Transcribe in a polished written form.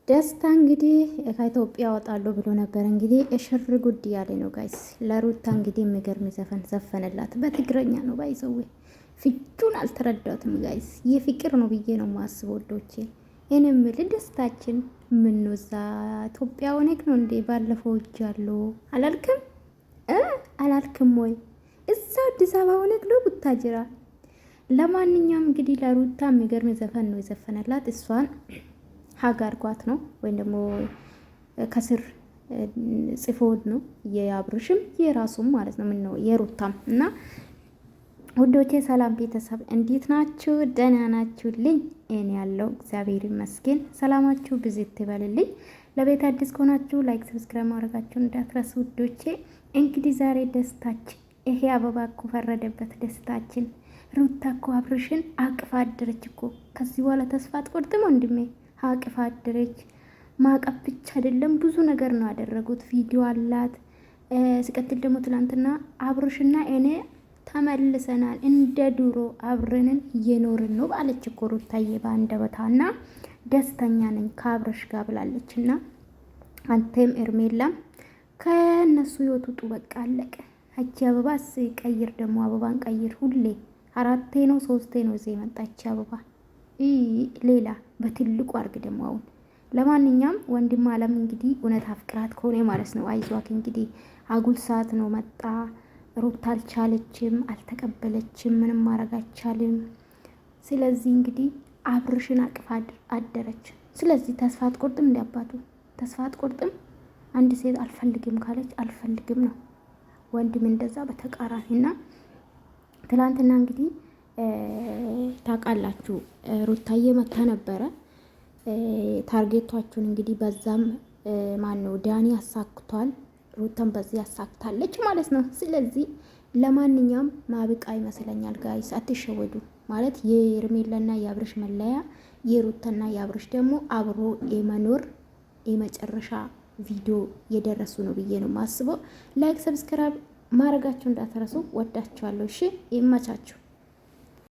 ደስታ እንግዲህ ከኢትዮጵያ ወጣለሁ ብሎ ነበር። እንግዲህ እሽር ጉድ ያለ ነው ጋይስ። ለሩታ እንግዲህ የሚገርም ዘፈን ዘፈነላት በትግረኛ ነው ባይዘው። ፍቹን አልተረዳትም ጋይስ። የፍቅር ነው ብዬ ነው ማስበው ወዶቼ። እኔ የምልህ ደስታችን ምን ነው እዛ ኢትዮጵያ ሆነክ ነው እንዴ? ባለፈው እጃለሁ አላልክም አላልክም ወይ? እዛ አዲስ አበባ ሆነክ ነው ቡታጅራ። ለማንኛውም እንግዲህ ለሩታ የሚገርም ዘፈን ነው የዘፈነላት እሷን ሀጋር ጓት ነው ወይም ደግሞ ከስር ጽፎት ነው የአብርሽም የራሱም ማለት ነው። ምን ነው የሩታም እና ውዶቼ ሰላም ቤተሰብ እንዴት ናችሁ? ደህና ናችሁልኝ? እኔ ያለው እግዚአብሔር ይመስገን። ሰላማችሁ ብዝት ይበልልኝ። ለቤት አዲስ ከሆናችሁ ላይክ፣ ሰብስክራይብ ማድረጋችሁን እንዳትረሱ ውዶቼ። እንግዲህ ዛሬ ደስታችን ይሄ አበባ እኮ ፈረደበት ደስታችን። ሩታ እኮ አብርሽን አቅፋ አደረች እኮ። ከዚህ በኋላ ተስፋ አትቆርጥም ወንድሜ። አቅፋ አደረች። ማቀፍ ብቻ አይደለም ብዙ ነገር ነው ያደረጉት። ቪዲዮ አላት። ሲቀጥል ደግሞ ትናንትና አብርሽና እኔ ተመልሰናል እንደ ድሮ አብረንን እየኖርን ነው ባለች እኮ ሩታዬ በአንደበቷና ደስተኛ ነኝ ከአብርሽ ጋር ብላለች። እና አንተም ኤርሜላም ከነሱ ይወጡጡ በቃ አለቀ። አቺ አበባስ ቀይር ደግሞ አበባን ቀይር። ሁሌ 4 ነው 3 ነው እዚህ መጣች አበባ ሌላ በትልቁ አርግ ደግሞ አሁን። ለማንኛውም ወንድም አለም እንግዲህ እውነት አፍቅራት ከሆነ ማለት ነው አይዟክ። እንግዲህ አጉል ሰዓት ነው መጣ። ሩታ አልቻለችም፣ አልተቀበለችም፣ ምንም ማድረግ አይቻልም። ስለዚህ እንግዲህ አብርሽን አቅፋ አደረች። ስለዚህ ተስፋ አትቆርጥም፣ እንዲያባቱ ተስፋ አትቆርጥም። አንድ ሴት አልፈልግም ካለች አልፈልግም ነው። ወንድም እንደዛ በተቃራኒና ትላንትና እንግዲህ ታውቃላችሁ ሩታዬ መታ ነበረ። ታርጌቷችሁን እንግዲህ በዛም ማን ነው ዳኒ ያሳክቷል። ሩታን በዚህ ያሳክታለች ማለት ነው። ስለዚህ ለማንኛውም ማብቃ ይመስለኛል ጋይስ፣ አትሸወዱ። ማለት የኤርሜላና የአብርሽ መለያ የሩታና የአብርሽ ደግሞ አብሮ የመኖር የመጨረሻ ቪዲዮ የደረሱ ነው ብዬ ነው ማስበው። ላይክ ሰብስክራይብ ማድረጋችሁ እንዳትረሱ። ወዳችኋለሁ። እሺ ይመቻችሁ።